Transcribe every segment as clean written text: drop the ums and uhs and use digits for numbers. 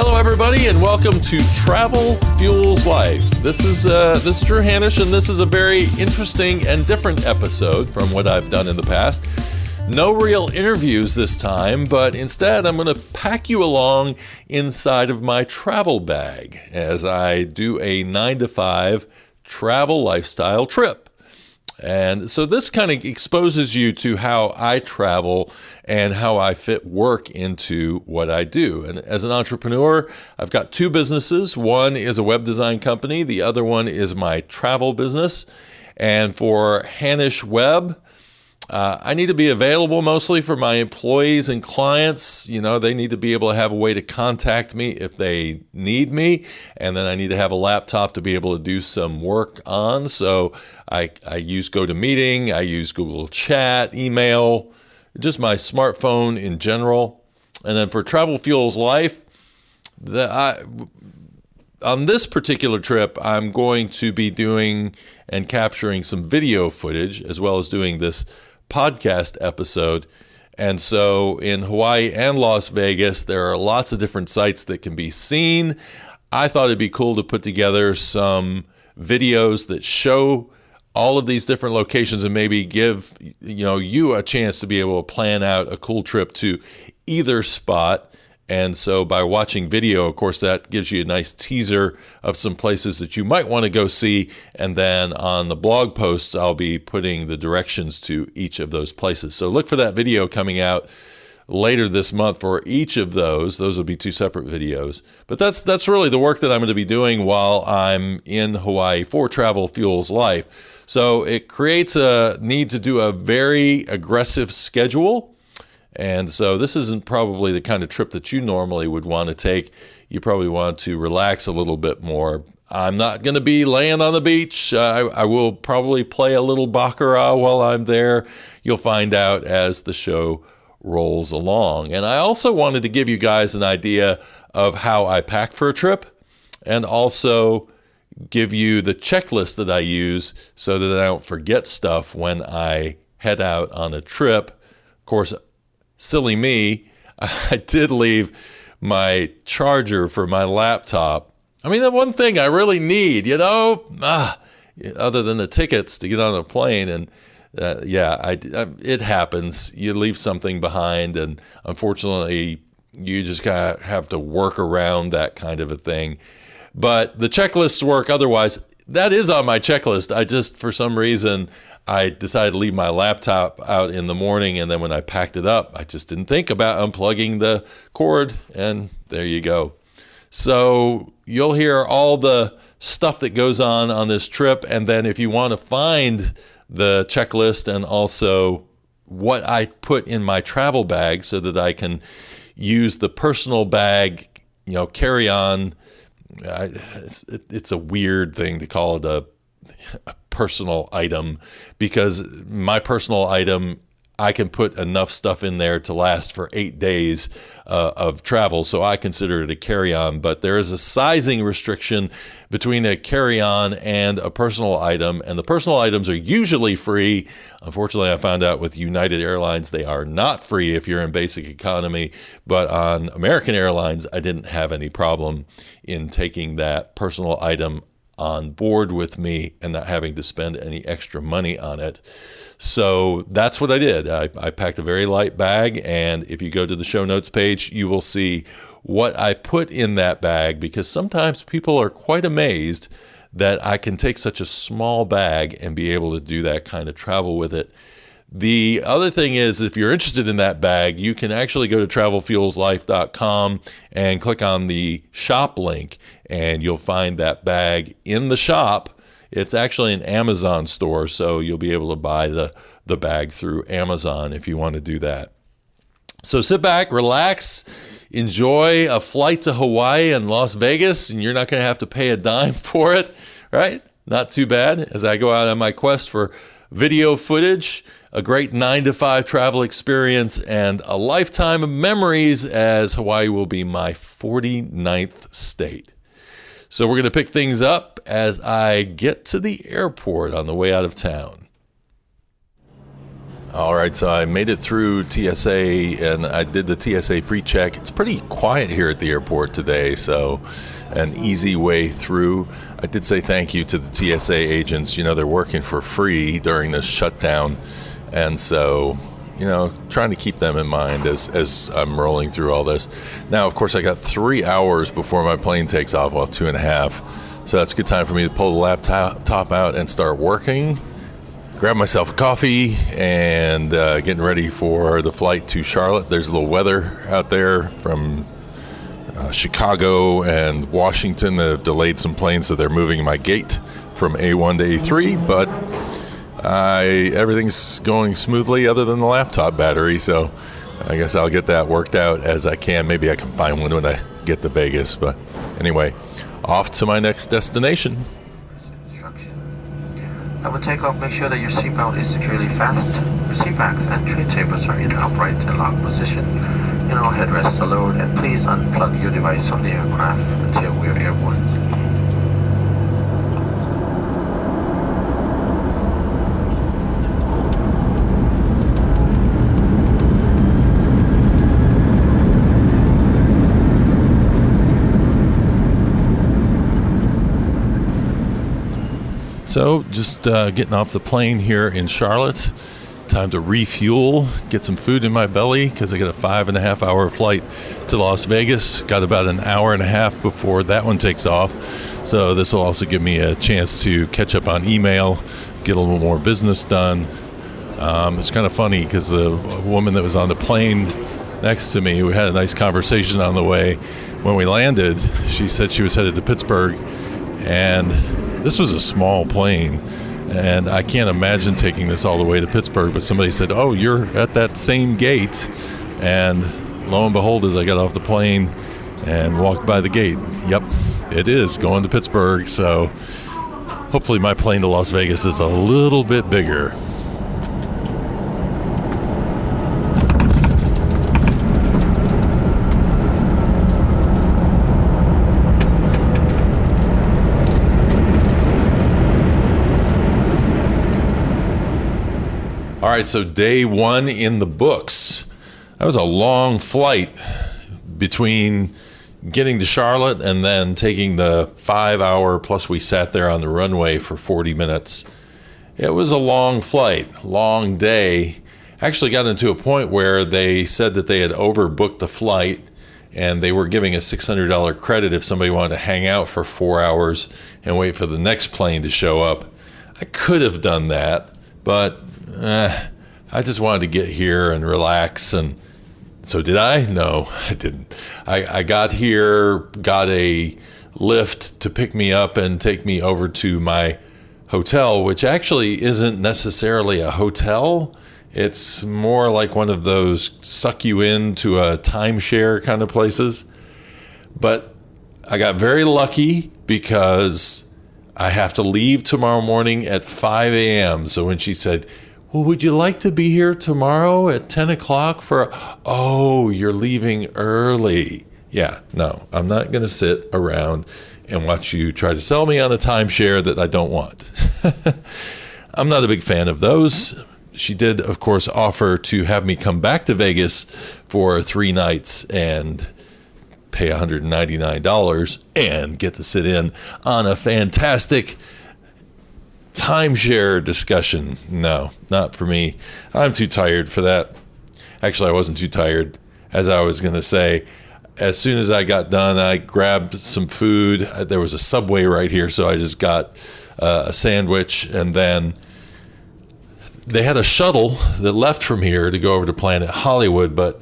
Hello, everybody, and welcome to Travel Fuels Life. This is Drew Hannush, and this is a very interesting and different episode from what I've done in the past. No real interviews this time, but instead I'm going to pack you along inside of my travel bag as I do a 9-to-5 travel lifestyle trip. And so this kind of exposes you to how I travel and how I fit work into what I do. And as an entrepreneur, I've got two businesses. One is a web design company. The other one is my travel business. And for Hannush Web, I need to be available mostly for my employees and clients. You know, they need to be able to have a way to contact me if they need me. And then I need to have a laptop to be able to do some work on. So I use GoToMeeting, I use Google Chat, email, just my smartphone in general. And then for Travel Fuels Life, on this particular trip, I'm going to be doing and capturing some video footage as well as doing this podcast episode. And so in Hawaii and Las Vegas, there are lots of different sites that can be seen. I thought it'd be cool to put together some videos that show all of these different locations and maybe give you a chance to be able to plan out a cool trip to either spot. And so by watching video, of course, that gives you a nice teaser of some places that you might want to go see. And then on the blog posts, I'll be putting the directions to each of those places. So look for that video coming out later this month for each of those. Those will be two separate videos. But that's really the work that I'm going to be doing while I'm in Hawaii for Travel Fuels Life. So it creates a need to do a very aggressive schedule. And so this isn't probably the kind of trip that you normally would want to take. You probably want to relax a little bit more. I'm not going to be laying on the beach. I will probably play a little baccarat while I'm there. You'll find out as the show rolls along. And I also wanted to give you guys an idea of how I pack for a trip and also give you the checklist that I use so that I don't forget stuff when I head out on a trip. Of course, silly me, I did leave my charger for my laptop. I mean, the one thing I really need, other than the tickets to get on a plane. And it happens. You leave something behind, and unfortunately, you just kind of have to work around that kind of a thing. But the checklists work otherwise. That is on my checklist. I just, for some reason, I decided to leave my laptop out in the morning, and then when I packed it up, I just didn't think about unplugging the cord, and there you go. So you'll hear all the stuff that goes on this trip, and then if you want to find the checklist and also what I put in my travel bag so that I can use the personal bag, carry on. It's a weird thing to call it a personal item, because my personal item, I can put enough stuff in there to last for 8 days of travel. So I consider it a carry-on, but there is a sizing restriction between a carry-on and a personal item. And the personal items are usually free. Unfortunately, I found out with United Airlines, they are not free if you're in basic economy. But on American Airlines, I didn't have any problem in taking that personal item on board with me and not having to spend any extra money on it. So that's what I did. I packed a very light bag, and if you go to the show notes page, you will see what I put in that bag, because sometimes people are quite amazed that I can take such a small bag and be able to do that kind of travel with it. The other thing is, if you're interested in that bag, you can actually go to travelfuelslife.com and click on the shop link, and you'll find that bag in the shop. It's actually an Amazon store, so you'll be able to buy the bag through Amazon if you want to do that. So sit back, relax, enjoy a flight to Hawaii and Las Vegas, and you're not going to have to pay a dime for it, right? Not too bad as I go out on my quest for video footage, a great 9-to-5 travel experience, and a lifetime of memories, as Hawaii will be my 49th state. So we're going to pick things up as I get to the airport on the way out of town. All right, so I made it through TSA and I did the TSA pre-check. It's pretty quiet here at the airport today, so an easy way through. I did say thank you to the TSA agents. You know, they're working for free during this shutdown, and so, you know, trying to keep them in mind as I'm rolling through all this. Now, of course, I got 3 hours before my plane takes off, well, 2.5. So that's a good time for me to pull the laptop out and start working. Grab myself a coffee and getting ready for the flight to Charlotte. There's a little weather out there from Chicago and Washington that have delayed some planes, so they're moving my gate from A1 to A3, but everything's going smoothly other than the laptop battery, so I guess I'll get that worked out as I can. Maybe I can find one when I get to Vegas, but anyway, off to my next destination. I will take off. Make sure that your seatbelt is securely fastened. Seat backs and tray tables are in upright and locked position. And all headrests are lowered. And please unplug your device from the aircraft until we are airborne. So just getting off the plane here in Charlotte. Time to refuel, get some food in my belly because I got a 5.5 hour flight to Las Vegas. Got about an hour and a half before that one takes off. So this will also give me a chance to catch up on email, get a little more business done. It's kind of funny because the woman that was on the plane next to me, we had a nice conversation on the way. When we landed, she said she was headed to Pittsburgh, and this was a small plane, and I can't imagine taking this all the way to Pittsburgh, but somebody said, oh, you're at that same gate. And lo and behold, as I got off the plane and walked by the gate, yep, it is going to Pittsburgh. So hopefully my plane to Las Vegas is a little bit bigger. All right, so day one in the books. That was a long flight between getting to Charlotte and then taking the 5 hour, plus we sat there on the runway for 40 minutes. It was a long flight, long day. Actually got into a point where they said that they had overbooked the flight and they were giving a $600 credit if somebody wanted to hang out for 4 hours and wait for the next plane to show up. I could have done that, but I just wanted to get here and relax, and so did I? No, I didn't. I got here, got a Lyft to pick me up and take me over to my hotel, which actually isn't necessarily a hotel. It's more like one of those suck you into a timeshare kind of places. But I got very lucky because I have to leave tomorrow morning at 5 a.m. So when she said, well, would you like to be here tomorrow at 10 o'clock oh, you're leaving early. Yeah, no, I'm not going to sit around and watch you try to sell me on a timeshare that I don't want. I'm not a big fan of those. She did, of course, offer to have me come back to Vegas for 3 nights and pay $199 and get to sit in on a fantastic timeshare discussion. No, not for me. I'm too tired for that. Actually, I wasn't too tired. As I was going to say, as soon as I got done, I grabbed some food. There was a Subway right here, so I just got a sandwich, and then they had a shuttle that left from here to go over to Planet Hollywood, but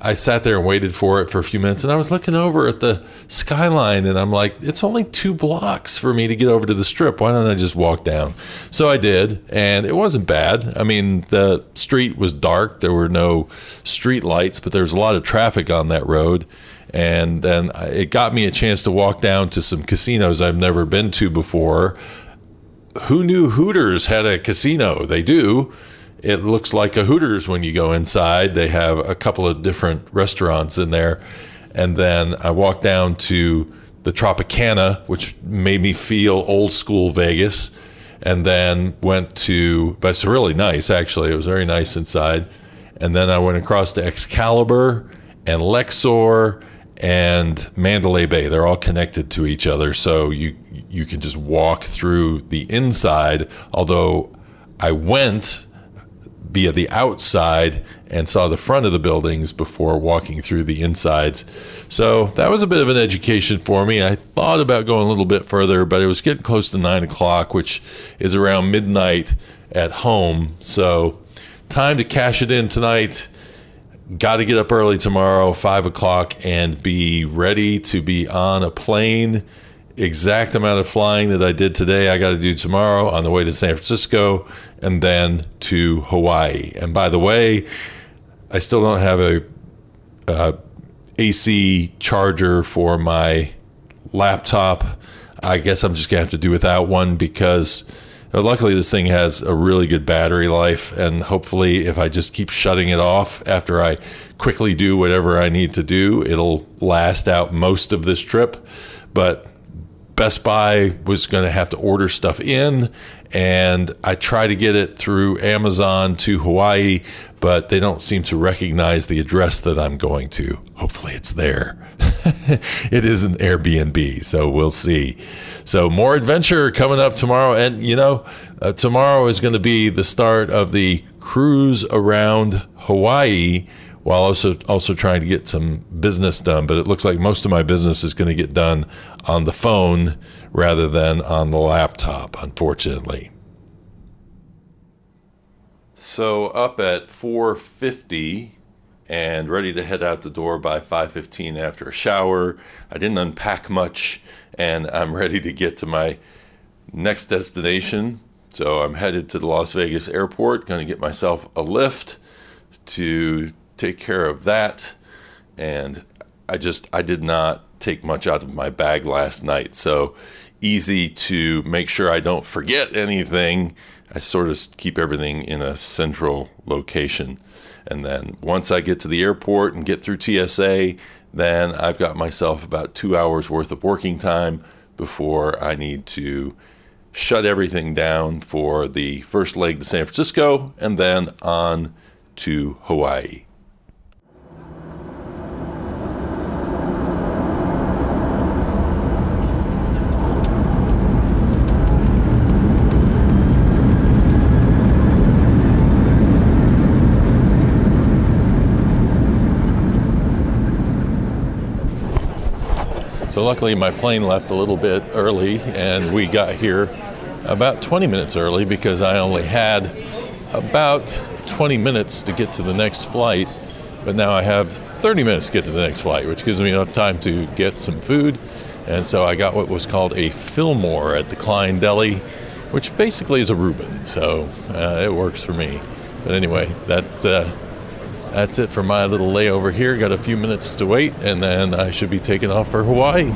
I sat there and waited for it for a few minutes, and I was looking over at the skyline, and I'm like, it's only 2 blocks for me to get over to the Strip. Why don't I just walk down? So I did, and it wasn't bad. I mean, the street was dark. There were no street lights, but there was a lot of traffic on that road. And then it got me a chance to walk down to some casinos I've never been to before. Who knew Hooters had a casino? They do. It looks like a Hooters when you go inside. They have a couple of different restaurants in there. And then I walked down to the Tropicana, which made me feel old school Vegas. and then but it's really nice, actually. It was very nice inside. And then I went across to Excalibur and Lexor and Mandalay Bay. They're all connected to each other, so you can just walk through the inside, although I went via the outside and saw the front of the buildings before walking through the insides. So that was a bit of an education for me. I thought about going a little bit further, but it was getting close to 9 o'clock, which is around midnight at home. So time to cash it in tonight. Got to get up early tomorrow, 5 o'clock, and be ready to be on a plane. Exact amount of flying that I did today, I got to do tomorrow on the way to San Francisco and then to Hawaii. And by the way, I still don't have a AC charger for my laptop. I guess I'm just going to have to do without one because luckily this thing has a really good battery life, and hopefully if I just keep shutting it off after I quickly do whatever I need to do, it'll last out most of this trip. But Best Buy was going to have to order stuff in, and I try to get it through Amazon to Hawaii, but they don't seem to recognize the address that I'm going to. Hopefully it's there. It is an Airbnb, so we'll see. So more adventure coming up tomorrow. And, tomorrow is going to be the start of the cruise around Hawaii, while also trying to get some business done. But it looks like most of my business is going to get done on the phone rather than on the laptop, unfortunately. So up at 4:50 and ready to head out the door by 5:15 after a shower. I didn't unpack much, and I'm ready to get to my next destination. So I'm headed to the Las Vegas airport, going to get myself a lift to take care of that. And I did not take much out of my bag last night, so easy to make sure I don't forget anything. I sort of keep everything in a central location. And then once I get to the airport and get through TSA, then I've got myself about 2 hours worth of working time before I need to shut everything down for the first leg to San Francisco and then on to Hawaii. So luckily my plane left a little bit early and we got here about 20 minutes early because I only had about 20 minutes to get to the next flight, but now I have 30 minutes to get to the next flight, which gives me enough time to get some food. And so I got what was called a Fillmore at the Klein Deli, which basically is a Reuben, so it works for me. But anyway, that's it for my little layover here. Got a few minutes to wait, and then I should be taking off for Hawaii.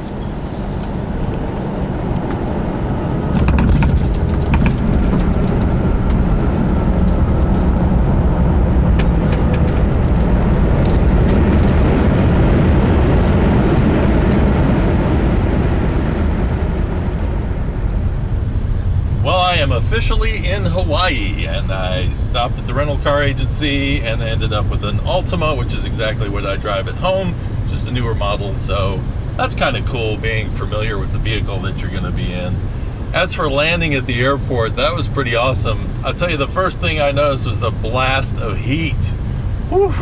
Officially in Hawaii, and I stopped at the rental car agency and ended up with an Altima, which is exactly what I drive at home, just a newer model. So that's kind of cool, being familiar with the vehicle that you're going to be in. As for landing at the airport, that was pretty awesome. I'll tell you, the first thing I noticed was the blast of heat. Whew.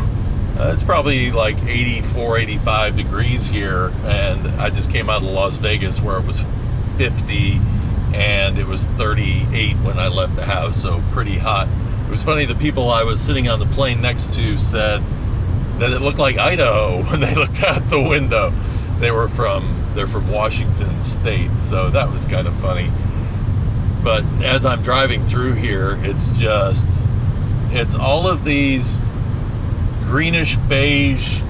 It's probably like 84, 85 degrees here, and I just came out of Las Vegas where it was 50 and it was 38 when I left the house, so pretty hot. It was funny, the people I was sitting on the plane next to said that it looked like Idaho when they looked out the window. They're from Washington State, so that was kind of funny. But as I'm driving through here, it's all of these greenish beige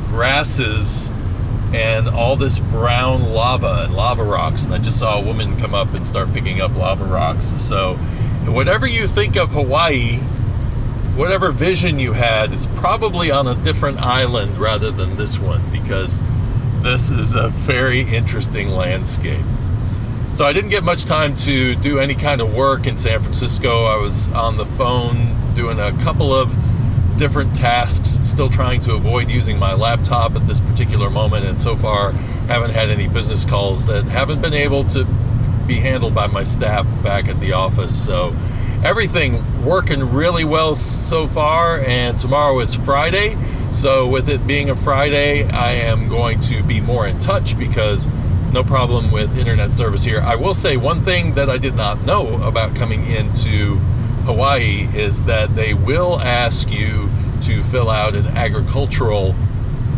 grasses and all this brown lava and lava rocks. And I just saw a woman come up and start picking up lava rocks. So whatever you think of Hawaii, whatever vision you had, is probably on a different island rather than this one, because this is a very interesting landscape. So I didn't get much time to do any kind of work in San Francisco. I was on the phone doing a couple of different tasks, still trying to avoid using my laptop at this particular moment, and so far haven't had any business calls that haven't been able to be handled by my staff back at the office. So everything working really well so far, and tomorrow is Friday. So with it being a Friday, I am going to be more in touch because no problem with internet service here. I will say one thing that I did not know about coming into Hawaii is that they will ask you to fill out an agricultural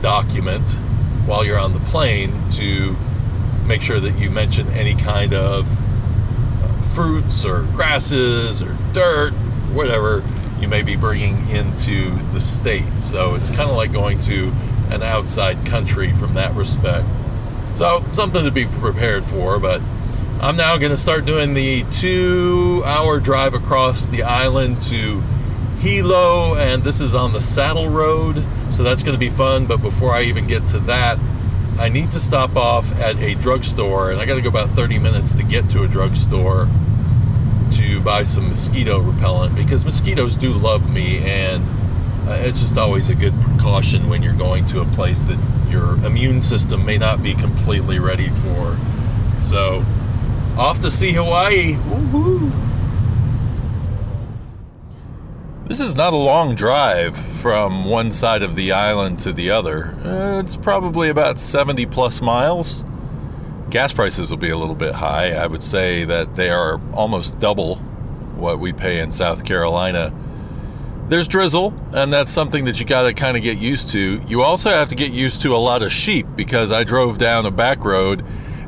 document while you're on the plane to make sure that you mention any kind of fruits or grasses or dirt, whatever you may be bringing into the state. So it's kind of like going to an outside country from that respect. So something to be prepared for, but I'm now going to start doing the 2-hour drive across the island to Hilo, and this is on the Saddle Road, so that's going to be fun. But before I even get to that, I need to stop off at a drugstore, and I got to go about 30 minutes to get to a drugstore to buy some mosquito repellent, because mosquitoes do love me, and it's just always a good precaution when you're going to a place that your immune system may not be completely ready for. So, off to see Hawaii. Woohoo! This is not a long drive from one side of the island to the other. It's probably about 70 plus miles. Gas prices will be a little bit high. I would say that they are almost double what we pay in South Carolina. There's drizzle, and that's something that you got to kind of get used to. You also have to get used to a lot of sheep, because I drove down a back road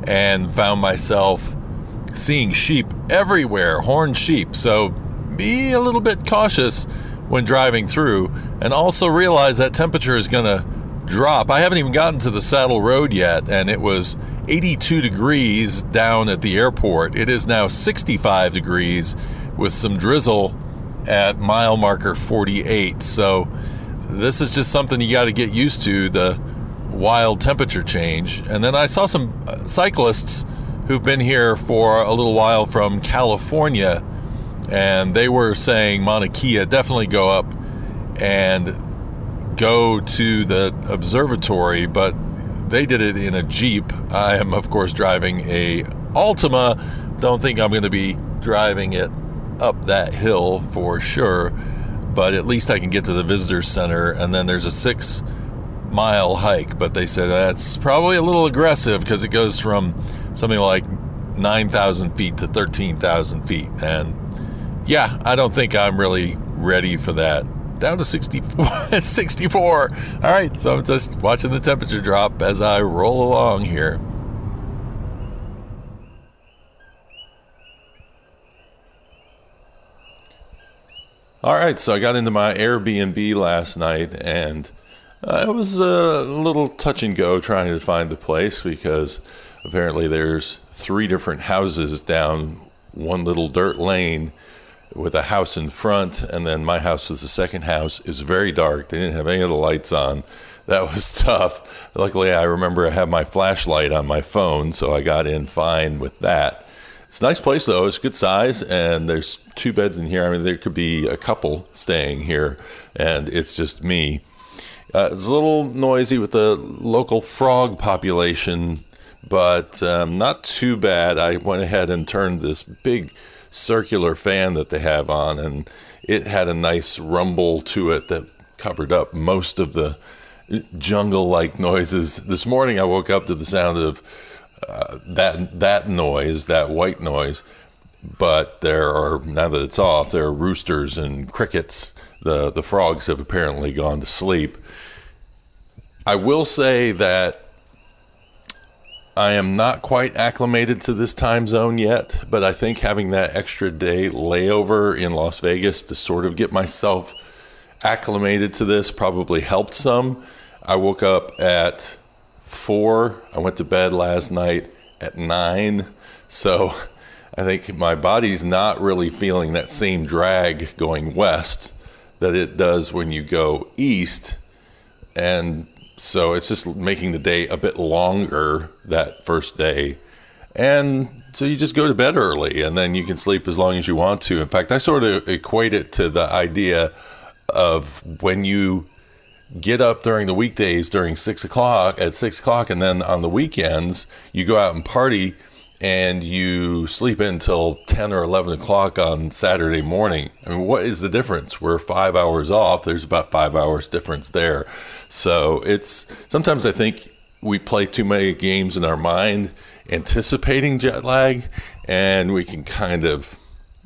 and found myself seeing sheep everywhere, horned sheep. So be a little bit cautious when driving through, and also realize that temperature is going to drop. I haven't even gotten to the Saddle Road yet, and it was 82 degrees down at the airport. It is now 65 degrees with some drizzle at mile marker 48. So this is just something you got to get used to, the wild temperature change. And then I saw some cyclists who've been here for a little while from California, and they were saying Mauna Kea, definitely go up and go to the observatory, but they did it in a Jeep. I am, of course, driving a Altima. Don't think I'm going to be driving it up that hill for sure, but at least I can get to the visitor center, and then there's a 6-mile hike, but they said that's probably a little aggressive because it goes from something like 9,000 feet to 13,000 feet, and yeah, I don't think I'm really ready for that. Down to 64. It's 64. All right, so I'm just watching the temperature drop as I roll along here. All right, so I got into my Airbnb last night, and it was a little touch and go trying to find the place, because apparently there's 3 different houses down one little dirt lane with a house in front, and then my house was the second house. It was very dark. They didn't have any of the lights on. That was tough. Luckily, I remember I had my flashlight on my phone, so I got in fine with that. It's a nice place, though. It's good size, and there's 2 beds in here. I mean, there could be a couple staying here, and it's just me. It's a little noisy with the local frog population, but not too bad. I went ahead and turned this big circular fan that they have on, and it had a nice rumble to it that covered up most of the jungle-like noises. This morning I woke up to the sound of that noise, that white noise, but there are, now that it's off, there are roosters and crickets. The frogs have apparently gone to sleep. I will say that I am not quite acclimated to this time zone yet, but I think having that extra day layover in Las Vegas to sort of get myself acclimated to this probably helped some. I woke up at 4. I went to bed last night at 9. So I think my body's not really feeling that same drag going west that it does when you go east. And so it's just making the day a bit longer that first day. And So you just go to bed early and then you can sleep as long as you want to. In fact, I sort of equate it to the idea of when you get up during the weekdays during 6 o'clock, and then on the weekends you go out and party and you sleep until 10 or 11 o'clock on Saturday morning. I mean, what is the difference? We're 5 hours off. There's about 5 hours difference there. So sometimes I think we play too many games in our mind anticipating jet lag, and we can kind of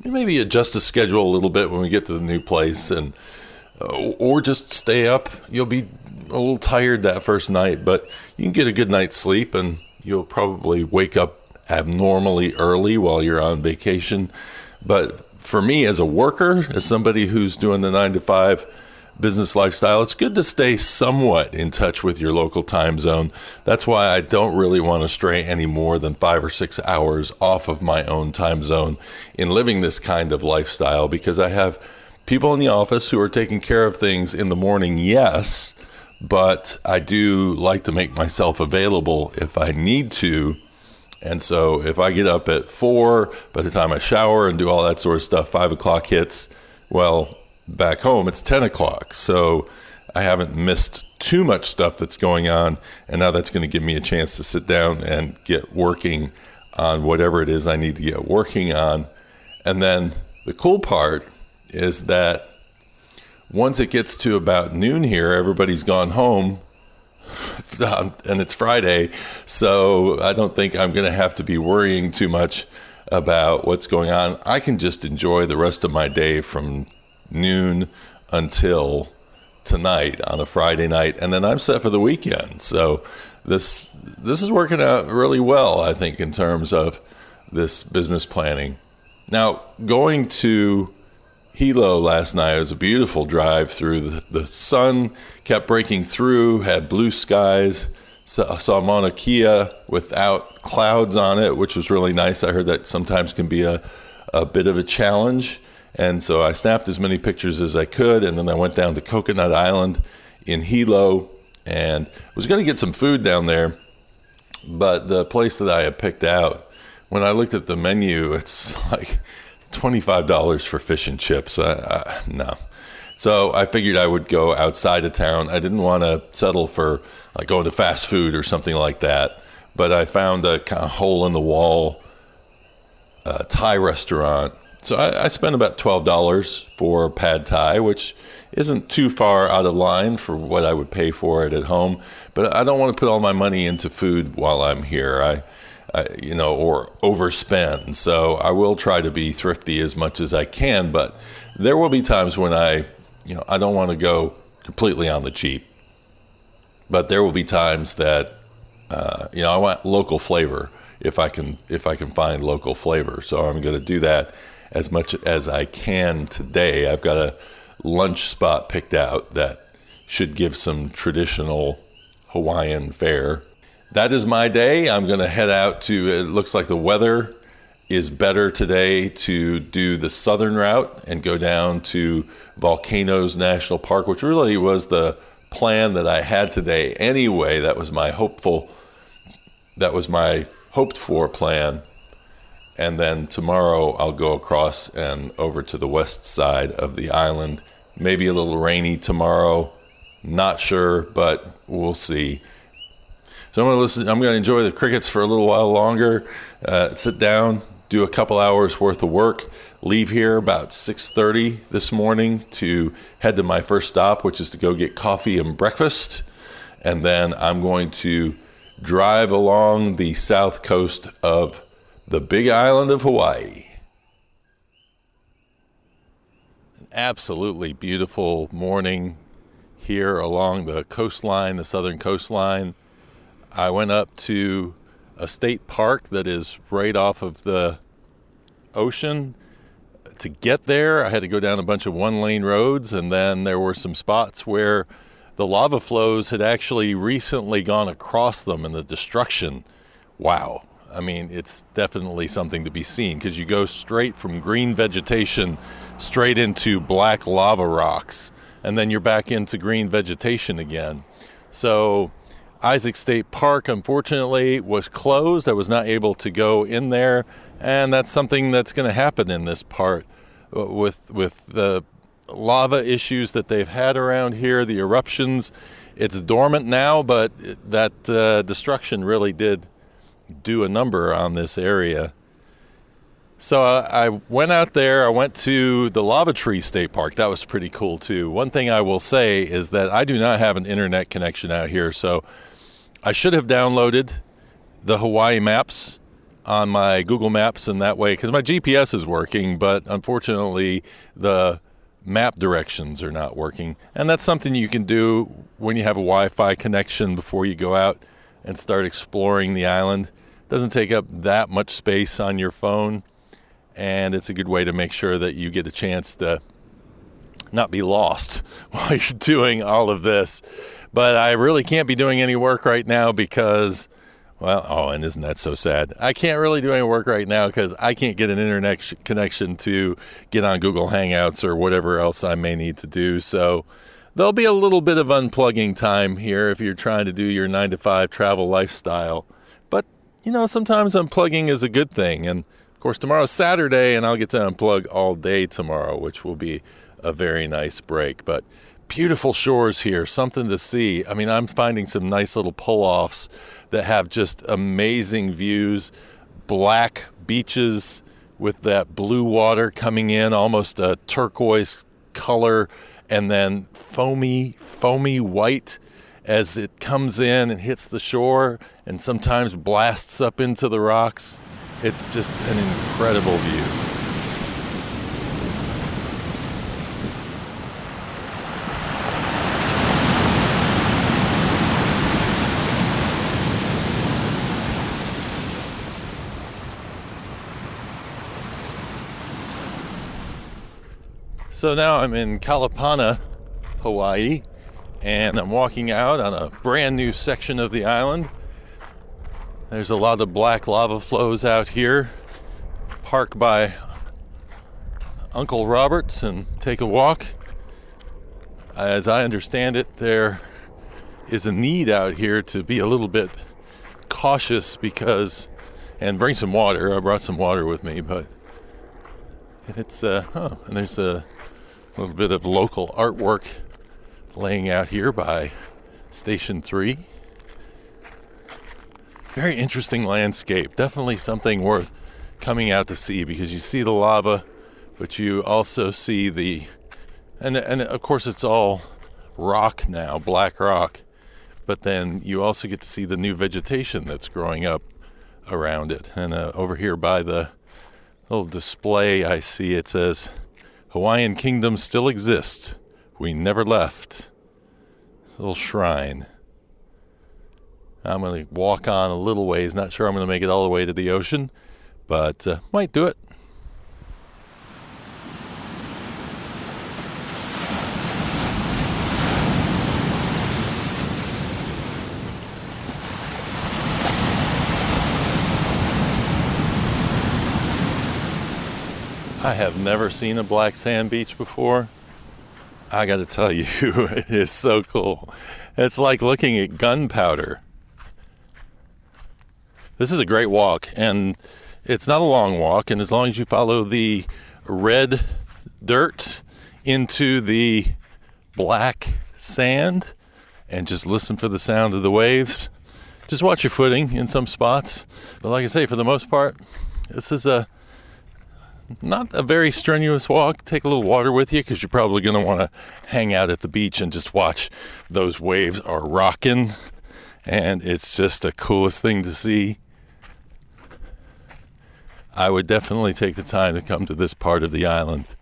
maybe adjust the schedule a little bit when we get to the new place, and or just stay up. You'll be a little tired that first night, but you can get a good night's sleep, and you'll probably wake up abnormally early while you're on vacation. But for me as a worker, as somebody who's doing the 9 to 5 business lifestyle, it's good to stay somewhat in touch with your local time zone. That's why I don't really want to stray any more than 5 or 6 hours off of my own time zone in living this kind of lifestyle, because I have people in the office who are taking care of things in the morning, yes, but I do like to make myself available if I need to. And so if I get up at 4, by the time I shower and do all that sort of stuff, 5 o'clock hits, well, back home it's 10 o'clock. So I haven't missed too much stuff that's going on. And now that's going to give me a chance to sit down and get working on whatever it is I need to get working on. And then the cool part is that once it gets to about noon here, everybody's gone home. And it's Friday, so I don't think I'm going to have to be worrying too much about what's going on. I can just enjoy the rest of my day from noon until tonight on a Friday night, and then I'm set for the weekend. So this is working out really well, I think, in terms of this business planning. Now, going to Hilo last night, it was a beautiful drive through. The sun kept breaking through, had blue skies, saw Mauna Kea without clouds on it, which was really nice. I heard that sometimes can be a bit of a challenge. And so I snapped as many pictures as I could, and then I went down to Coconut Island in Hilo and was going to get some food down there. But the place that I had picked out, when I looked at the menu, it's like $25 for fish and chips. No. So I figured I would go outside of town. I didn't want to settle for like going to fast food or something like that. But I found a kind of hole-in-the-wall Thai restaurant. So I spent about $12 for pad Thai, which isn't too far out of line for what I would pay for it at home. But I don't want to put all my money into food while I'm here. Or overspend. So I will try to be thrifty as much as I can, but there will be times when I don't want to go completely on the cheap. But there will be times that I want local flavor if I can find local flavor. So I'm going to do that as much as I can today. I've got a lunch spot picked out that should give some traditional Hawaiian fare. That is my day. I'm going to head out to, it looks like the weather is better today to do the southern route and go down to Volcanoes National Park, which really was the plan that I had today anyway. That was my hoped for plan. And then tomorrow I'll go across and over to the west side of the island. Maybe a little rainy tomorrow. Not sure, but we'll see. So I'm going to enjoy the crickets for a little while longer, sit down, do a couple hours worth of work, leave here about 6:30 this morning to head to my first stop, which is to go get coffee and breakfast. And then I'm going to drive along the south coast of the big island of Hawaii. An absolutely beautiful morning here along the coastline, the southern coastline. I went up to a state park that is right off of the ocean. To get there, I had to go down a bunch of one-lane roads, and then there were some spots where the lava flows had actually recently gone across them, and the destruction, wow. I mean, it's definitely something to be seen, because you go straight from green vegetation straight into black lava rocks, and then you're back into green vegetation again. So Isaac State Park, unfortunately, was closed. I was not able to go in there, and that's something that's going to happen in this part with the lava issues that they've had around here, the eruptions. It's dormant now, but that destruction really did do a number on this area. So I went out there. I went to the Lava Tree State Park. That was pretty cool too. One thing I will say is that I do not have an internet connection out here, so I should have downloaded the Hawaii maps on my Google Maps in that way, because my GPS is working, but unfortunately the map directions are not working. And that's something you can do when you have a Wi-Fi connection before you go out and start exploring the island. It doesn't take up that much space on your phone, and it's a good way to make sure that you get a chance to not be lost while you're doing all of this. But I really can't be doing any work right now because, well, and isn't that so sad? I can't really do any work right now because I can't get an internet connection to get on Google Hangouts or whatever else I may need to do. So there'll be a little bit of unplugging time here if you're trying to do your 9-to-5 travel lifestyle. But, sometimes unplugging is a good thing. And, of course, tomorrow's Saturday, and I'll get to unplug all day tomorrow, which will be a very nice break. But beautiful shores here, something to see. I mean, I'm finding some nice little pull-offs that have just amazing views, black beaches with that blue water coming in, almost a turquoise color, and then foamy white as it comes in and hits the shore and sometimes blasts up into the rocks. It's just an incredible view. So now I'm in Kalapana, Hawaii, and I'm walking out on a brand new section of the island. There's a lot of black lava flows out here. Park by Uncle Robert's and take a walk. As I understand it, there is a need out here to be a little bit cautious and bring some water. I brought some water with me, but it's, and there's a little bit of local artwork laying out here by Station 3. Very interesting landscape. Definitely something worth coming out to see, because you see the lava, but you also see and of course it's all rock now, black rock, but then you also get to see the new vegetation that's growing up around it. And over here by the little display I see, it says, "Hawaiian Kingdom still exists. We never left." It's a little shrine. I'm going to walk on a little ways. Not sure I'm going to make it all the way to the ocean, but might do it. I have never seen a black sand beach before. I got to tell you, it is so cool. It's like looking at gunpowder. This is a great walk, and it's not a long walk, and as long as you follow the red dirt into the black sand and just listen for the sound of the waves, just watch your footing in some spots. But like I say, for the most part, this is not a very strenuous walk. Take a little water with you, because you're probably going to want to hang out at the beach and just watch those waves are rocking, and it's just the coolest thing to see. I would definitely take the time to come to this part of the island. Do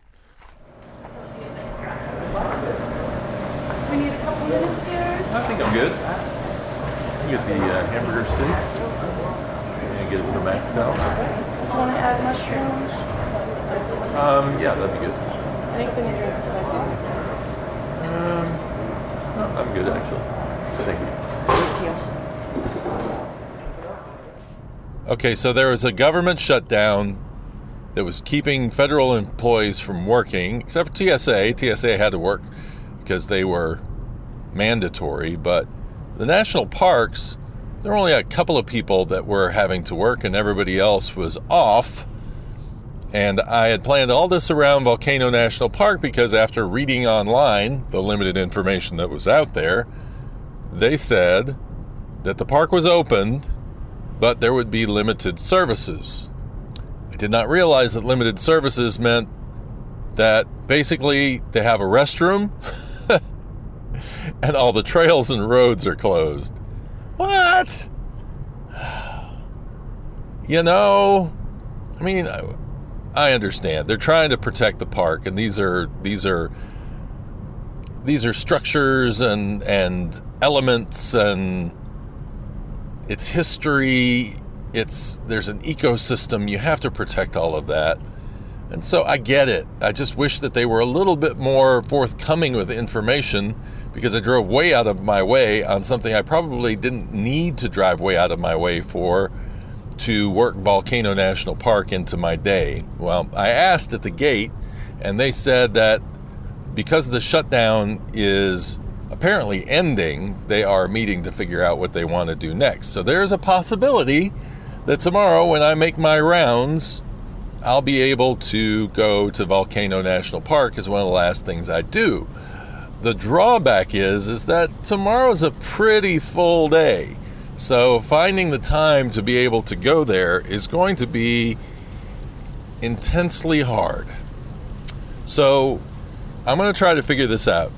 we need a couple minutes here? I think I'm good. Get the hamburger steak and get it with a mac salad. Do you want to add mushrooms? Yeah, that'd be good. Anything you drink besides No, I'm good actually. Thank you. Thank you. Okay, so there was a government shutdown that was keeping federal employees from working, except for TSA. TSA had to work because they were mandatory, but The national parks, there were only a couple of people that were having to work and everybody else was off. And I had planned all this around Volcano National Park because after reading online the limited information that was out there, they said that the park was opened, but there would be limited services. I did not realize that limited services meant that basically they have a restroom and all the trails and roads are closed. What? You know, I mean, I understand. They're trying to protect the park, and these are structures and elements, and it's history. There's an ecosystem. You have to protect all of that. And so I get it. I just wish that they were a little bit more forthcoming with information, because I drove way out of my way on something I probably didn't need to drive way out of my way for, to work Volcano National Park into my day. Well, I asked at the gate, and they said that because the shutdown is apparently ending, they are meeting to figure out what they want to do next. So there's a possibility that tomorrow when I make my rounds, I'll be able to go to Volcano National Park as one of the last things I do. The drawback is that tomorrow's a pretty full day. So finding the time to be able to go there is going to be intensely hard. So I'm going to try to figure this out.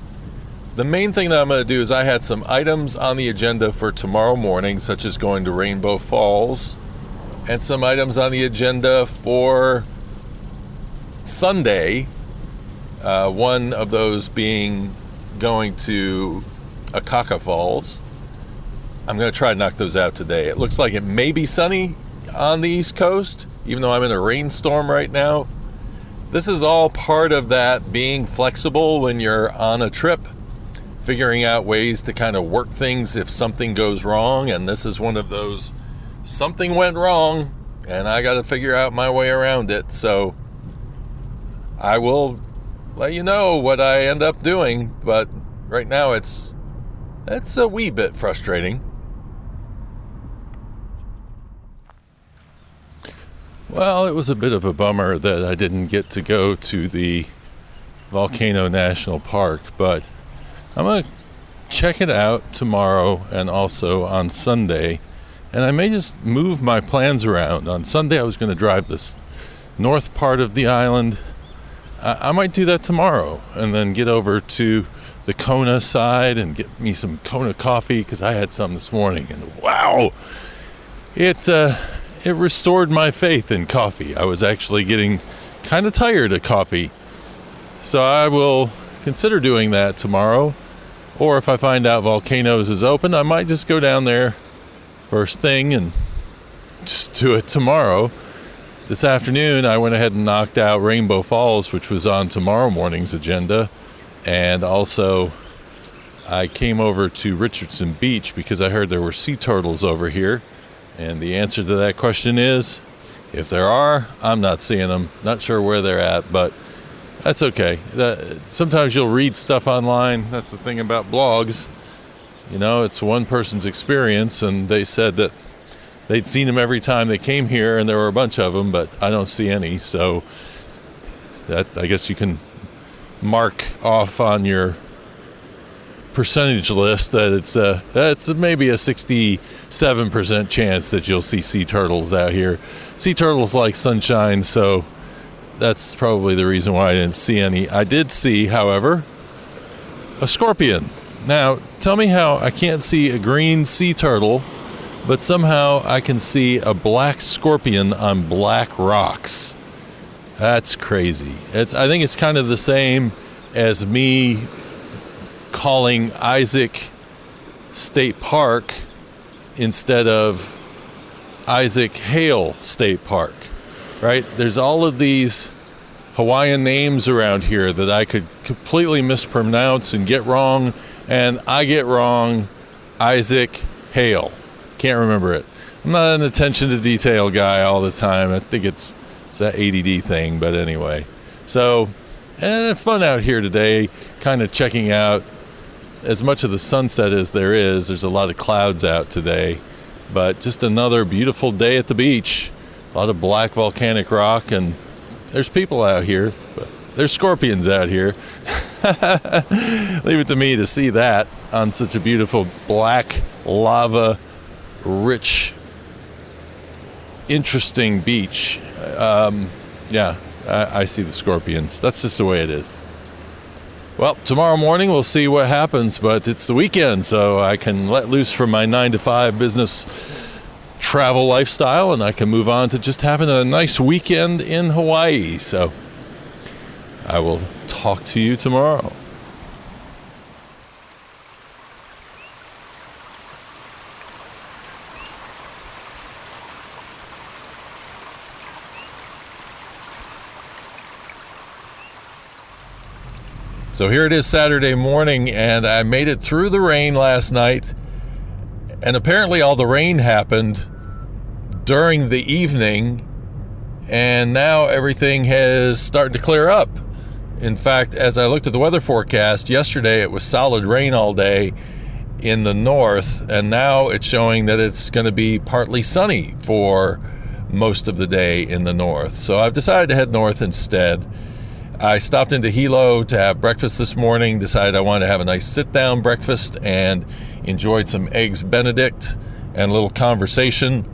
The main thing that I'm going to do is I had some items on the agenda for tomorrow morning, such as going to Rainbow Falls, and some items on the agenda for Sunday, one of those being going to Akaka Falls. I'm going to try to knock those out today. It looks like it may be sunny on the East Coast, even though I'm in a rainstorm right now. This is all part of that being flexible when you're on a trip, figuring out ways to kind of work things if something goes wrong. And this is one of those, something went wrong and I got to figure out my way around it. So I will let you know what I end up doing, but right now it's a wee bit frustrating. Well, it was a bit of a bummer that I didn't get to go to the Volcano National Park, but I'm going to check it out tomorrow and also on Sunday, and I may just move my plans around. On Sunday I was going to drive this north part of the island. I might do that tomorrow and then get over to the Kona side and get me some Kona coffee, because I had some this morning and wow, it restored my faith in coffee. I was actually getting kind of tired of coffee. So I will consider doing that tomorrow. Or if I find out Volcanoes is open, I might just go down there first thing and just do it tomorrow. This afternoon, I went ahead and knocked out Rainbow Falls, which was on tomorrow morning's agenda. And also, I came over to Richardson Beach because I heard there were sea turtles over here. And the answer to that question is, if there are, I'm not seeing them. Not sure where they're at, but that's okay. Sometimes you'll read stuff online. That's the thing about blogs. You know, it's one person's experience, and they said that they'd seen them every time they came here, and there were a bunch of them, but I don't see any. So that, I guess you can mark off on your percentage list that it's maybe a 67% chance that you'll see sea turtles out here. Sea turtles like sunshine, so that's probably the reason why I didn't see any. I did see, however, a scorpion. Now, tell me how I can't see a green sea turtle, but somehow I can see a black scorpion on black rocks. That's crazy. I think it's kind of the same as me calling Isaac State Park instead of Isaac Hale State Park, right? There's all of these Hawaiian names around here that I could completely mispronounce and get wrong, and I get wrong Isaac Hale. Can't remember it. I'm not an attention to detail guy all the time. I think it's that ADD thing, but anyway. So, fun out here today, kind of checking out as much of the sunset as there is. There's a lot of clouds out today, but just another beautiful day at the beach. A lot of black volcanic rock, and there's people out here, but there's scorpions out here. Leave it to me to see that on such a beautiful black lava rich interesting beach. I see the scorpions. That's just the way it is. Well, tomorrow morning we'll see what happens, but it's the weekend, so I can let loose from my 9-to-5 business travel lifestyle, and I can move on to just having a nice weekend in Hawaii. So I will talk to you tomorrow. So here it is Saturday morning, and I made it through the rain last night, and apparently all the rain happened during the evening, and now everything has started to clear up. In fact, as I looked at the weather forecast yesterday, it was solid rain all day in the north, and now it's showing that it's going to be partly sunny for most of the day in the north. So I've decided to head north instead. I stopped into Hilo to have breakfast this morning, decided I wanted to have a nice sit-down breakfast, and enjoyed some Eggs Benedict and a little conversation.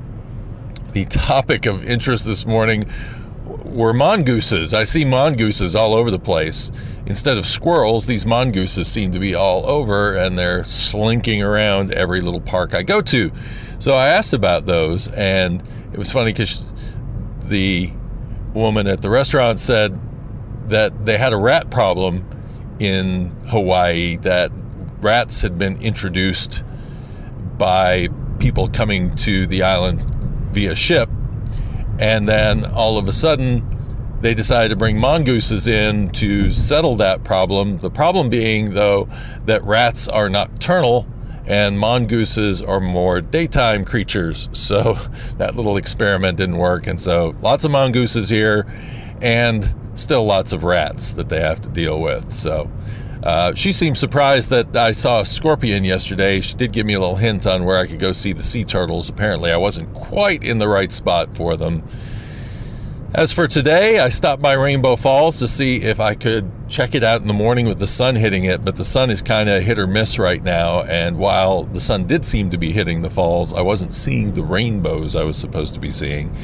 The topic of interest this morning were mongooses. I see mongooses all over the place. Instead of squirrels, these mongooses seem to be all over, and they're slinking around every little park I go to. So I asked about those, and it was funny because the woman at the restaurant said that they had a rat problem in Hawaii, that rats had been introduced by people coming to the island via ship, and then all of a sudden they decided to bring mongooses in to settle that problem. The problem being, though, that rats are nocturnal and mongooses are more daytime creatures. So that little experiment didn't work, and so lots of mongooses here and still lots of rats that they have to deal with. So she seemed surprised that I saw a scorpion yesterday. She did give me a little hint on where I could go see the sea turtles. Apparently I wasn't quite in the right spot for them. As for today, I stopped by Rainbow Falls to see if I could check it out in the morning with the sun hitting it, but the sun is kind of hit or miss right now, and while the sun did seem to be hitting the falls, I wasn't seeing the rainbows I was supposed to be seeing.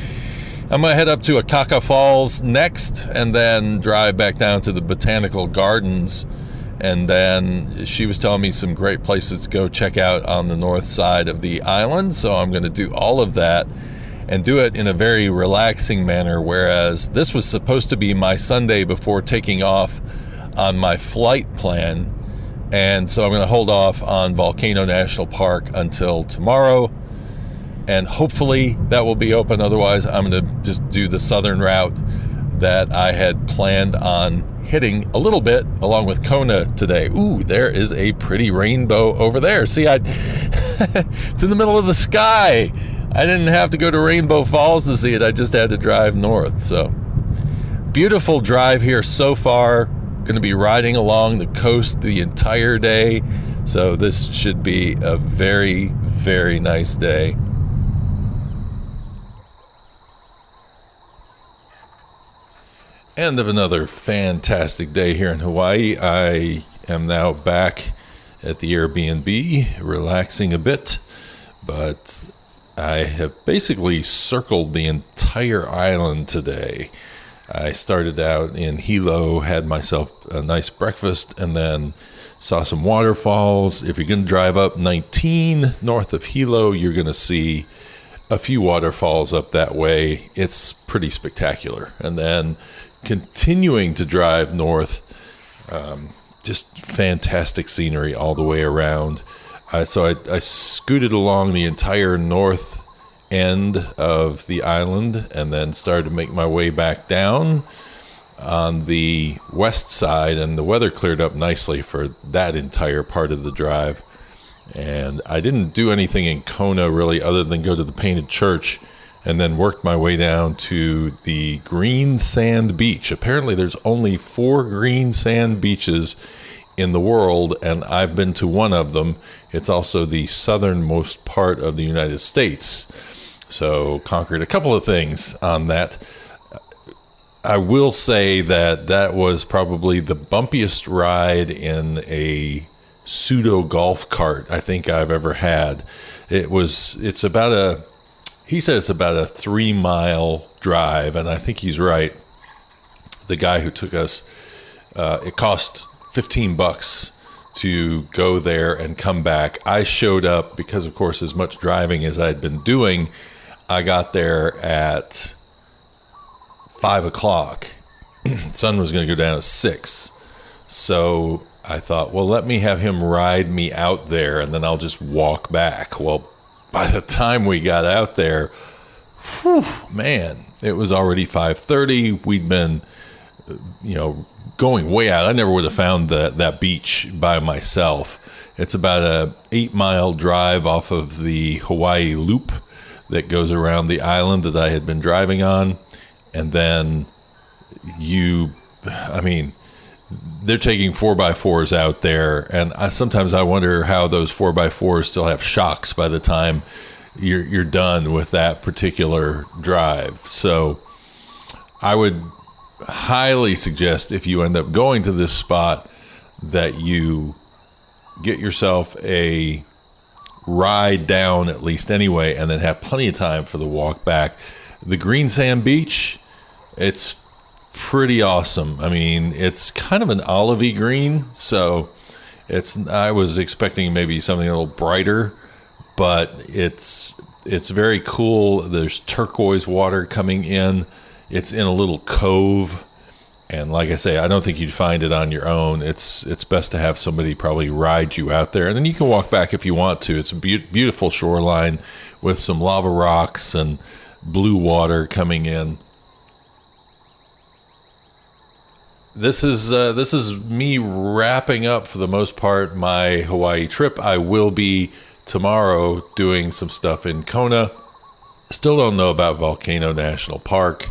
I'm going to head up to Akaka Falls next, and then drive back down to the Botanical Gardens. And then she was telling me some great places to go check out on the north side of the island. So I'm going to do all of that and do it in a very relaxing manner. Whereas this was supposed to be my Sunday before taking off on my flight plan. And so I'm going to hold off on Volcano National Park until tomorrow. And hopefully that will be open. Otherwise, I'm going to just do the southern route that I had planned on hitting a little bit along with Kona today. Ooh, there is a pretty rainbow over there. See, it's in the middle of the sky. I didn't have to go to Rainbow Falls to see it. I just had to drive north. So beautiful drive here so far. Going to be riding along the coast the entire day. So this should be a very, very nice day. End of another fantastic day here in Hawaii. I am now back at the Airbnb, relaxing a bit, but I have basically circled the entire island today. I started out in Hilo, had myself a nice breakfast, and then saw some waterfalls. If you're going to drive up 19 north of Hilo, you're going to see a few waterfalls up that way. It's pretty spectacular. And then continuing to drive north, just fantastic scenery all the way around. So I scooted along the entire north end of the island and then started to make my way back down on the west side, and the weather cleared up nicely for that entire part of the drive. And I didn't do anything in Kona really other than go to the Painted Church, and then worked my way down to the green sand beach. Apparently there's only 4 green sand beaches in the world, and I've been to one of them. It's also the southernmost part of the United States. So conquered a couple of things on that. I will say that that was probably the bumpiest ride in a pseudo golf cart I think I've ever had. He said it's about a 3-mile drive, and I think he's right. The guy who took us, it cost $15 to go there and come back. I showed up because, of course, as much driving as I'd been doing, I got there at 5 o'clock. Sun was going to go down at 6. So I thought, well, let me have him ride me out there, and then I'll just walk back. Well, by the time we got out there, man, it was already 5:30. We'd been, going way out. I never would have found that beach by myself. It's about a 8-mile drive off of the Hawaii Loop that goes around the island that I had been driving on. And then they're taking 4x4s out there, and sometimes I wonder how those 4x4s still have shocks by the time you're done with that particular drive. So I would highly suggest, if you end up going to this spot, that you get yourself a ride down at least anyway, and then have plenty of time for the walk back. The green sand beach, it's pretty awesome. I mean, it's kind of an olivey green, so I was expecting maybe something a little brighter, but it's very cool. There's turquoise water coming in. It's in a little cove, and like I say, I don't think you'd find it on your own. It's best to have somebody probably ride you out there, and then you can walk back if you want to. It's a beautiful shoreline with some lava rocks and blue water coming in. This is me wrapping up, for the most part, my Hawaii trip. I will be tomorrow doing some stuff in Kona. Still don't know about Volcano National Park,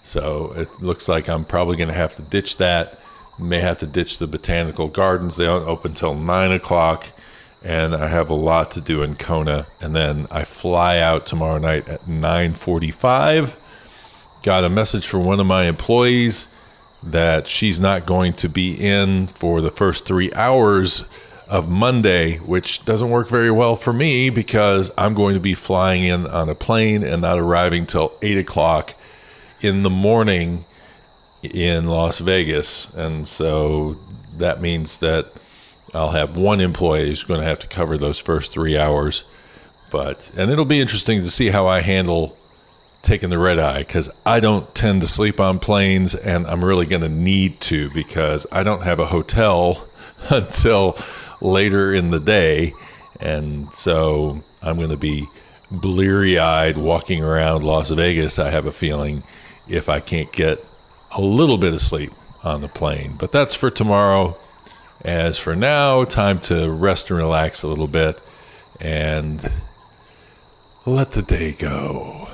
so it looks like I'm probably going to have to ditch that. May have to ditch the botanical gardens. They don't open till 9 o'clock, and I have a lot to do in Kona. And then I fly out tomorrow night at 9:45. Got a message from one of my employees that she's not going to be in for the first 3 hours of Monday, which doesn't work very well for me because I'm going to be flying in on a plane and not arriving till 8 o'clock in the morning in Las Vegas. And so that means that I'll have one employee who's going to have to cover those first 3 hours. And it'll be interesting to see how I handle taking the red eye, because I don't tend to sleep on planes, and I'm really going to need to, because I don't have a hotel until later in the day. And so I'm going to be bleary-eyed walking around Las Vegas, I have a feeling, if I can't get a little bit of sleep on the plane. But that's for tomorrow. As for now, time to rest and relax a little bit and let the day go.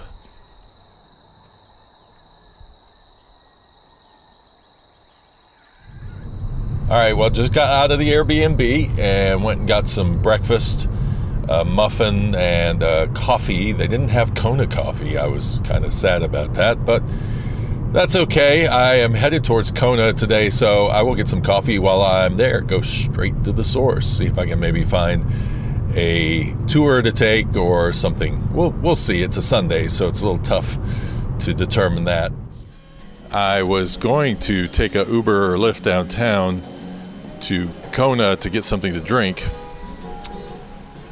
All right, well, just got out of the Airbnb and went and got some breakfast, a muffin and coffee. They didn't have Kona coffee. I was kind of sad about that, but that's okay. I am headed towards Kona today, so I will get some coffee while I'm there. Go straight to the source. See if I can maybe find a tour to take or something. We'll see. It's a Sunday, so it's a little tough to determine that. I was going to take a Uber or Lyft downtown to Kona to get something to drink,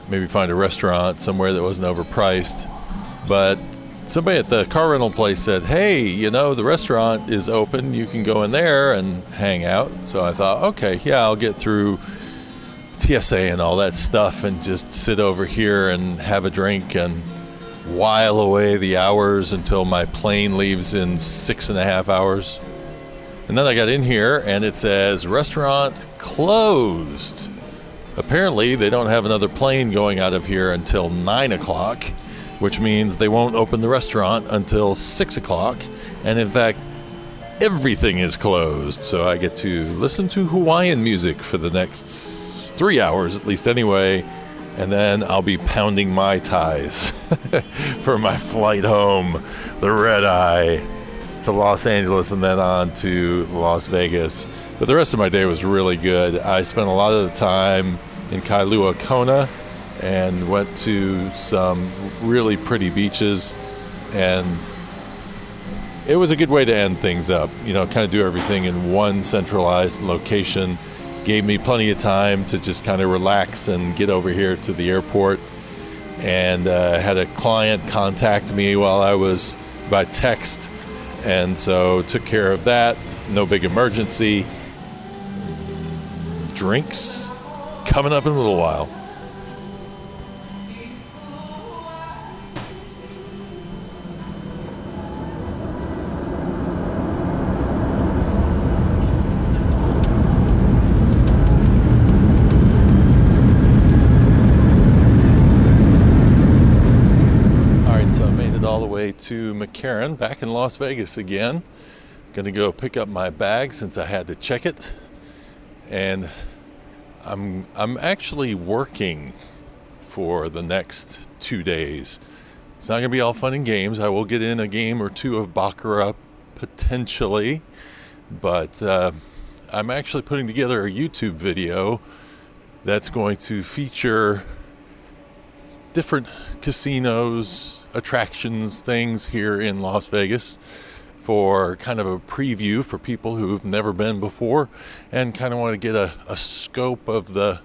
maybe find a restaurant somewhere that wasn't overpriced, but somebody at the car rental place said, hey, the restaurant is open, you can go in there and hang out. So I thought, okay, yeah, I'll get through TSA and all that stuff and just sit over here and have a drink and while away the hours until my plane leaves in 6.5 hours. And then I got in here and it says restaurant closed. Apparently they don't have another plane going out of here until 9 o'clock, which means they won't open the restaurant until 6 o'clock. And in fact, everything is closed. So I get to listen to Hawaiian music for the next 3 hours, at least anyway. And then I'll be pounding Mai Tais for my flight home, the red eye to Los Angeles and then on to Las Vegas. But the rest of my day was really good. I spent a lot of the time in Kailua Kona and went to some really pretty beaches, and it was a good way to end things up. Kind of do everything in one centralized location. Gave me plenty of time to just kind of relax and get over here to the airport. And had a client contact me while I was by text, and so took care of that. No big emergency. Drinks coming up in a little while. To McCarran, back in Las Vegas again. Gonna go pick up my bag since I had to check it, and I'm actually working for the next 2 days. It's not gonna be all fun and games. I will get in a game or two of Baccarat potentially, but I'm actually putting together a YouTube video that's going to feature different casinos, attractions, things here in Las Vegas for kind of a preview for people who've never been before and kind of want to get a scope of the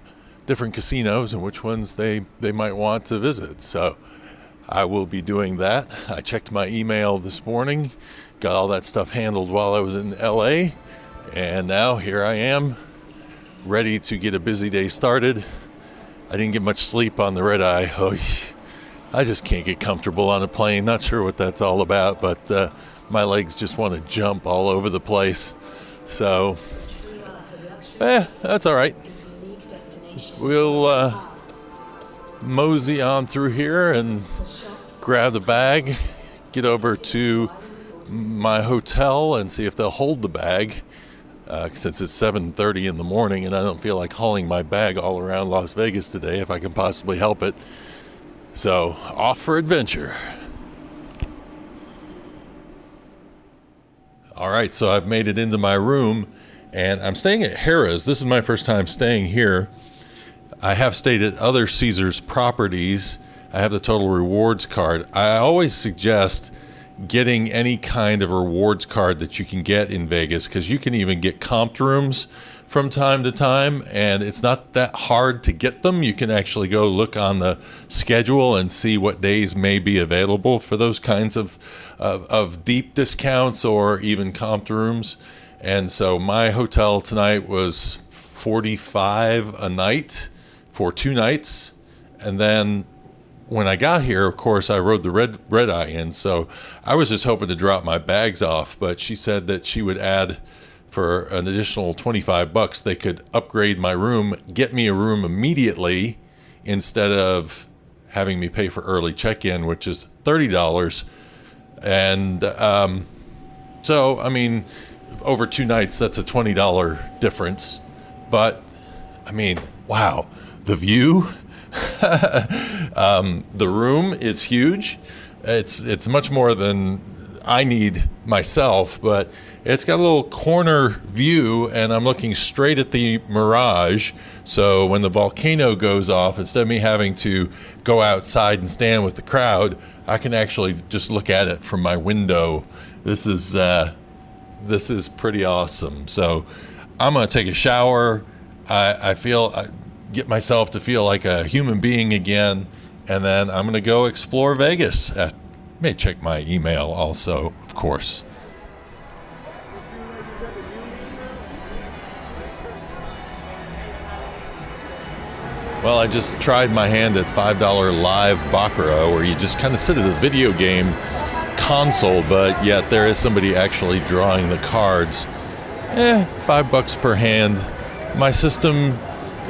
different casinos and which ones they might want to visit. So I will be doing that. I checked my email this morning, got all that stuff handled while I was in LA, and now here I am, ready to get a busy day started. I didn't get much sleep on the red eye. I just can't get comfortable on a plane. Not sure what that's all about, but my legs just want to jump all over the place. So, that's all right. We'll mosey on through here and grab the bag, get over to my hotel and see if they'll hold the bag. Since it's 7:30 in the morning and I don't feel like hauling my bag all around Las Vegas today if I can possibly help it. So, off for adventure. All right, so I've made it into my room, and I'm staying at Harrah's. This is my first time staying here. I have stayed at other Caesars properties. I have the Total Rewards card. I always suggest getting any kind of rewards card that you can get in Vegas, because you can even get comped rooms from time to time, and it's not that hard to get them. You can actually go look on the schedule and see what days may be available for those kinds of deep discounts or even comped rooms. And so my hotel tonight was $45 a night for 2 nights, and then when I got here, of course, I rode the red eye in, so I was just hoping to drop my bags off, but she said that she would add, for an additional $25, they could upgrade my room, get me a room immediately instead of having me pay for early check-in, which is $30. And so, I mean, over 2 nights, that's a $20 difference. But, I mean, wow, the view, the room is huge. It's much more than I need myself, but it's got a little corner view, and I'm looking straight at the Mirage. So when the volcano goes off, instead of me having to go outside and stand with the crowd, I can actually just look at it from my window. This is pretty awesome. So I'm gonna take a shower. I get myself to feel like a human being again, and then I'm gonna go explore Vegas. May check my email also, of course. Well, I just tried my hand at $5 live Baccarat, where you just kind of sit at a video game console, but yet there is somebody actually drawing the cards. $5 per hand. My system,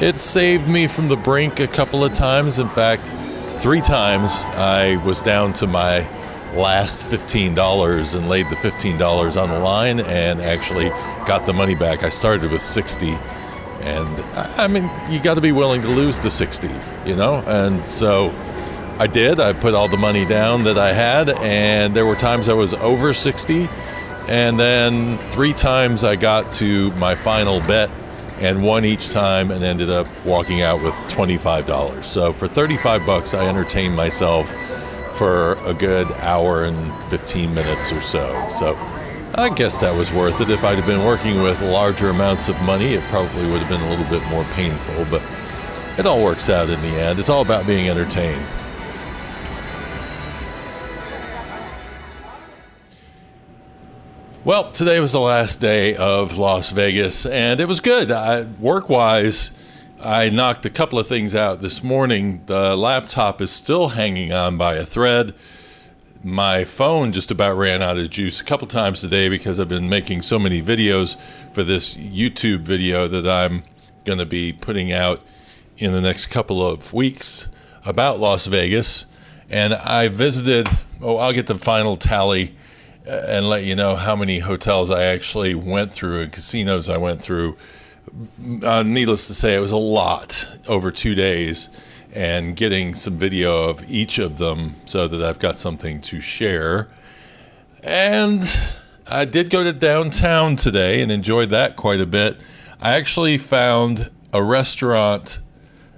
it saved me from the brink a couple of times. In fact, 3 times I was down to my last $15 and laid the $15 on the line and actually got the money back. I started with 60, and I mean, you got to be willing to lose the 60, you know? And so I did. I put all the money down that I had, and there were times I was over 60, and then 3 times I got to my final bet and won each time and ended up walking out with $25. So for $35, I entertained myself for a good hour and 15 minutes or so. So I guess that was worth it. If I'd have been working with larger amounts of money, it probably would have been a little bit more painful, but it all works out in the end. It's all about being entertained. Well, today was the last day of Las Vegas, and it was good. Work-wise, I knocked a couple of things out this morning. The laptop is still hanging on by a thread. My phone just about ran out of juice a couple times today because I've been making so many videos for this YouTube video that I'm going to be putting out in the next couple of weeks about Las Vegas. And I visited, I'll get the final tally and let you know how many hotels I actually went through and casinos I went through. Needless to say, it was a lot over 2 days, and getting some video of each of them so that I've got something to share. And I did go to downtown today and enjoyed that quite a bit. I actually found a restaurant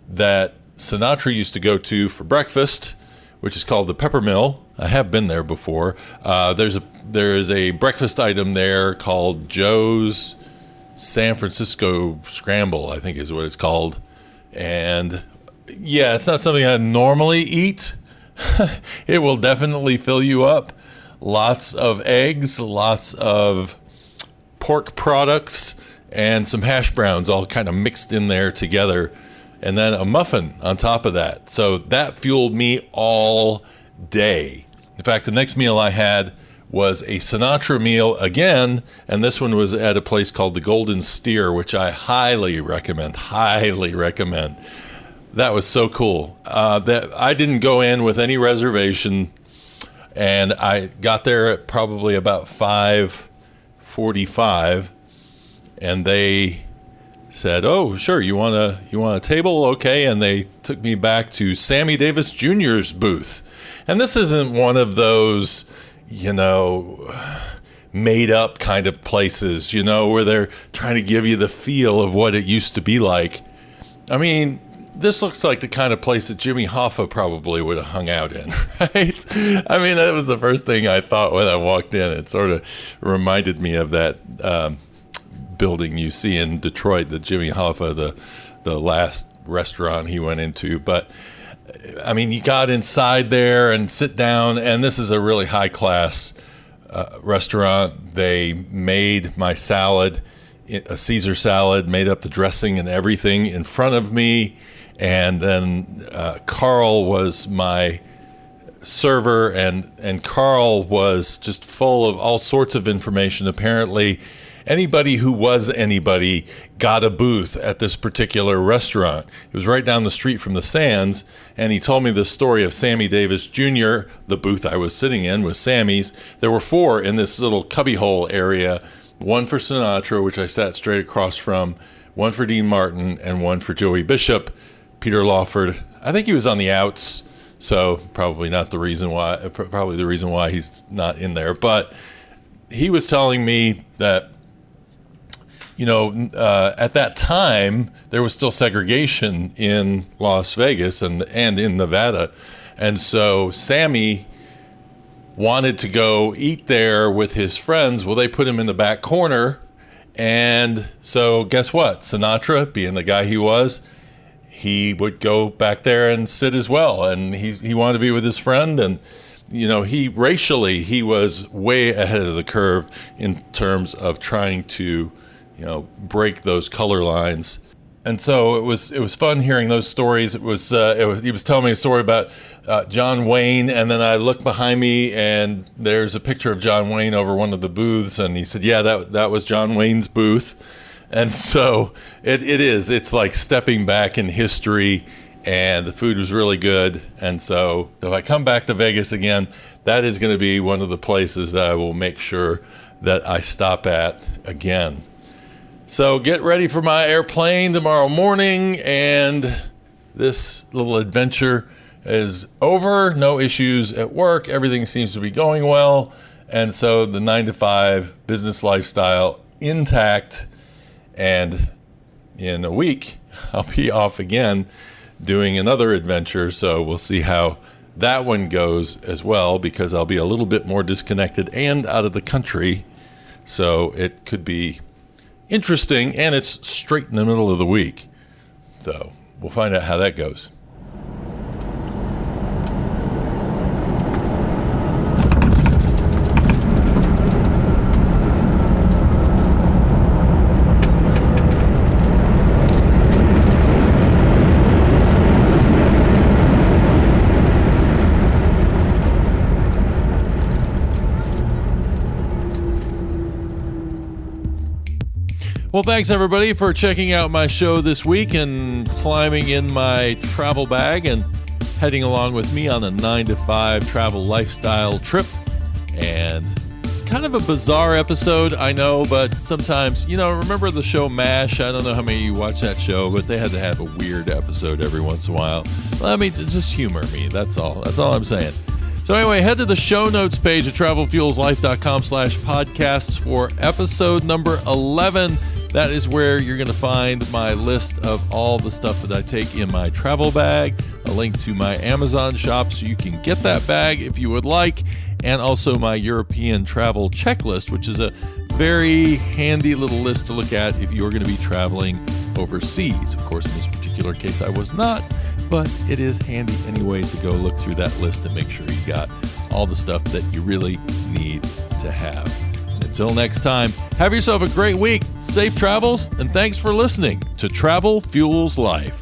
that Sinatra used to go to for breakfast, which is called the Peppermill. I have been there before. There is a breakfast item there called Joe's San Francisco Scramble, I think is what it's called. And yeah, it's not something I normally eat. It will definitely fill you up. Lots of eggs, lots of pork products, and some hash browns all kind of mixed in there together. And then a muffin on top of that. So that fueled me all day. In fact, the next meal I had was a Sinatra meal again, and this one was at a place called the Golden Steer, which I highly recommend. That was so cool. That I didn't go in with any reservation, and I got there at probably about 5:45, and they said, "Oh, sure, you want a table? Okay." And they took me back to Sammy Davis Jr.'s booth. And this isn't one of those, made up kind of places, where they're trying to give you the feel of what it used to be like. I mean, this looks like the kind of place that Jimmy Hoffa probably would have hung out in, right? I mean, that was the first thing I thought when I walked in. It sort of reminded me of that building you see in Detroit, the Jimmy Hoffa, the last restaurant he went into. But I mean, you got inside there and sit down, and this is a really high class restaurant. They made my salad, a Caesar salad, made up the dressing and everything in front of me. And then Carl was my server, and Carl was just full of all sorts of information. Apparently, anybody who was anybody got a booth at this particular restaurant. It was right down the street from the Sands, and he told me the story of Sammy Davis Jr. The booth I was sitting in was Sammy's. There were 4 in this little cubbyhole area, one for Sinatra, which I sat straight across from, one for Dean Martin, and one for Joey Bishop. Peter Lawford, I think he was on the outs, so probably the reason why he's not in there. But he was telling me that at that time, there was still segregation in Las Vegas and in Nevada. And so Sammy wanted to go eat there with his friends. Well, they put him in the back corner. And so guess what? Sinatra, being the guy he was, he would go back there and sit as well. And he wanted to be with his friend. And, he was way ahead of the curve in terms of trying to break those color lines. And so it was fun hearing those stories. He was telling me a story about John Wayne, and then I looked behind me and there's a picture of John Wayne over one of the booths, and he said, yeah, that was John Wayne's booth. And so it's like stepping back in history, and the food was really good. And so if I come back to Vegas again, that is going to be one of the places that I will make sure that I stop at again. So get ready for my airplane tomorrow morning, and this little adventure is over. No issues at work. Everything seems to be going well. And so the 9-to-5 business lifestyle intact. And in a week, I'll be off again doing another adventure. So we'll see how that one goes as well, because I'll be a little bit more disconnected and out of the country. So it could be interesting, and it's straight in the middle of the week. So we'll find out how that goes. Well, thanks everybody for checking out my show this week and climbing in my travel bag and heading along with me on a 9-to-5 travel lifestyle trip. And kind of a bizarre episode, I know, but sometimes, remember the show MASH? I don't know how many of you watch that show, but they had to have a weird episode every once in a while. I mean, just humor me. That's all I'm saying. So anyway, head to the show notes page at travelfuelslife.com/podcasts for episode number 11. That is where you're going to find my list of all the stuff that I take in my travel bag, a link to my Amazon shop so you can get that bag if you would like, and also my European travel checklist, which is a very handy little list to look at if you're going to be traveling overseas. Of course, in this particular case, I was not, but it is handy anyway to go look through that list and make sure you got all the stuff that you really need to have. Until next time, have yourself a great week, safe travels, and thanks for listening to Travel Fuels Life.